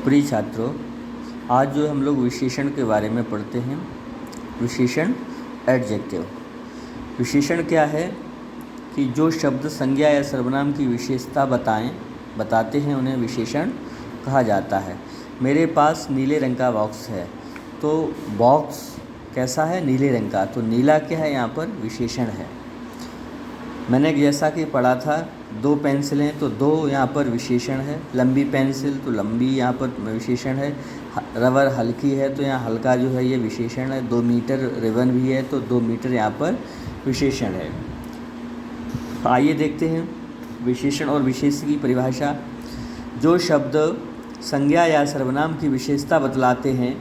प्रिय छात्रों, आज जो हम लोग विशेषण के बारे में पढ़ते हैं। विशेषण एडजेक्टिव। विशेषण क्या है कि जो शब्द संज्ञा या सर्वनाम की विशेषता बताते हैं उन्हें विशेषण कहा जाता है। मेरे पास नीले रंग का बॉक्स है, तो बॉक्स कैसा है? नीले रंग का। तो नीला क्या है? यहाँ पर विशेषण है। मैंने जैसा कि पढ़ा था, दो पेंसिलें तो दो यहाँ पर विशेषण है। लंबी पेंसिल तो लंबी यहाँ पर विशेषण है। रबर हल्की है तो यहाँ हल्का जो है ये विशेषण है। 2 मीटर रिबन भी है तो 2 मीटर यहाँ पर विशेषण है। आइए देखते हैं विशेषण और विशेष्य की परिभाषा। जो शब्द संज्ञा या सर्वनाम की विशेषता बतलाते हैं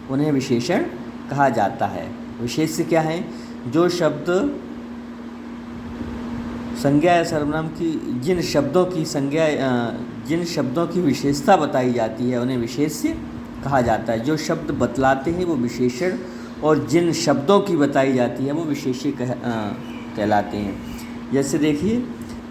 उन्हें विशेषण कहा जाता है। विशेष्य क्या है? जो शब्द संज्ञा या सर्वनाम की जिन शब्दों की विशेषता बताई जाती है उन्हें विशेष्य कहा जाता है। जो शब्द बतलाते हैं वो विशेषण, और जिन शब्दों की बताई जाती है वो विशेष्य कहलाते हैं। जैसे देखिए,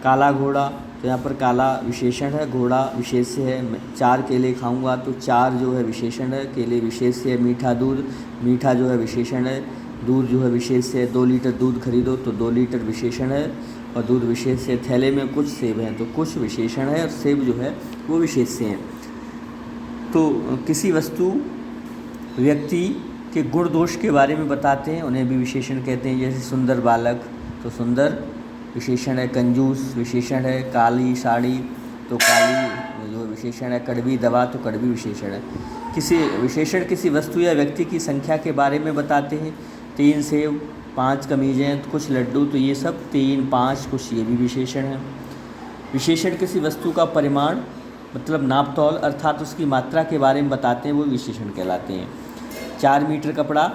काला घोड़ा, तो यहाँ पर काला विशेषण है, घोड़ा विशेष्य है। मैं 4 केले खाऊंगा तो 4 जो है विशेषण है, केले विशेष्य है। मीठा दूध, मीठा जो है विशेषण है, दूध जो है विशेष्य है। 2 लीटर दूध खरीदो तो 2 लीटर विशेषण है और दूध विशेष्य है। थैले में कुछ सेब हैं तो कुछ विशेषण है और सेब जो है वो विशेष्य हैं। तो किसी वस्तु व्यक्ति के गुण दोष के बारे में बताते हैं उन्हें भी विशेषण कहते हैं। जैसे सुंदर बालक तो सुंदर विशेषण है। कंजूस विशेषण है। काली साड़ी तो काली जो विशेषण है। कड़वी दवा तो कड़वी विशेषण है। किसी वस्तु या व्यक्ति की संख्या के बारे में बताते हैं। 3 सेब, 5 कमीज़ें, कुछ लड्डू, तो ये सब 3, 5 कुछ ये भी विशेषण है। विशेषण किसी वस्तु का परिमाण मतलब नापतोल अर्थात उसकी मात्रा के बारे में बताते हैं, वो विशेषण कहलाते हैं। 4 मीटर कपड़ा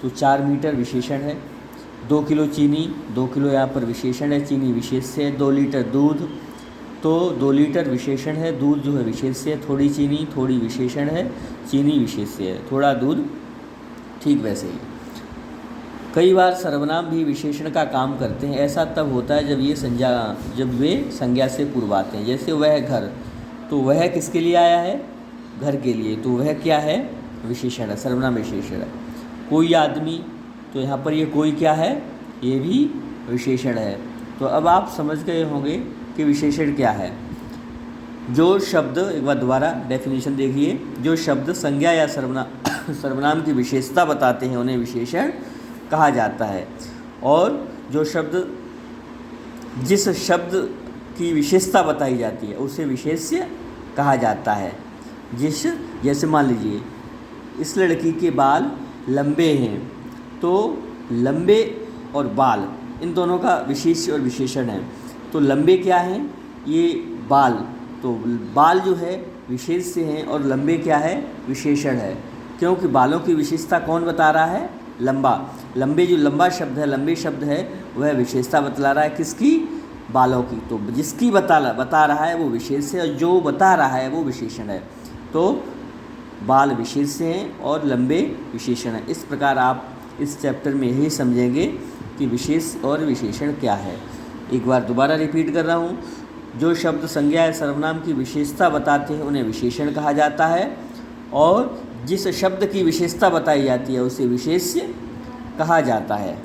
तो 4 मीटर विशेषण है। 2 किलो चीनी, 2 किलो यहाँ पर विशेषण है, चीनी विशेष्य है। 2 लीटर दूध तो 2 लीटर विशेषण है, दूध जो है विशेष्य है। थोड़ी चीनी, थोड़ी विशेषण है, चीनी विशेष्य है। थोड़ा दूध, ठीक वैसे ही। कई बार सर्वनाम भी विशेषण का काम करते हैं। ऐसा तब होता है जब वे संज्ञा से पूर्व आते हैं। जैसे वह घर, तो वह किसके लिए आया है? घर के लिए, तो वह क्या है? विशेषण है, सर्वनाम विशेषण है। कोई आदमी, तो यहाँ पर ये कोई क्या है? ये भी विशेषण है। तो अब आप समझ गए होंगे कि विशेषण क्या है। जो शब्द, एक बार दोबारा डेफिनेशन देखिए, जो शब्द संज्ञा या सर्वनाम की विशेषता बताते हैं उन्हें विशेषण कहा जाता है। और जिस शब्द की विशेषता बताई जाती है उसे विशेष्य कहा जाता है। जैसे मान लीजिए, इस लड़की के बाल लंबे हैं, तो लंबे और बाल इन दोनों का विशेष्य और विशेषण है। तो लंबे क्या हैं? ये बाल, तो बाल जो है विशेष्य हैं और लंबे क्या है? विशेषण है। क्योंकि बालों की विशेषता कौन बता रहा है? लंबा। लंबे जो लंबा शब्द है, लंबे शब्द है, वह विशेषता बतला रहा है किसकी? बालों की। तो जिसकी बता रहा है वो विशेष्य है और जो बता रहा है वो विशेषण है। तो बाल विशेष्य हैं और लंबे विशेषण हैं। इस प्रकार आप इस चैप्टर में यही समझेंगे कि विशेष और विशेषण क्या है। एक बार दोबारा रिपीट कर रहा हूँ। जो शब्द संज्ञा या सर्वनाम की विशेषता बताते हैं उन्हें विशेषण कहा जाता है, और जिस शब्द की विशेषता बताई जाती है उसे विशेष्य कहा जाता है।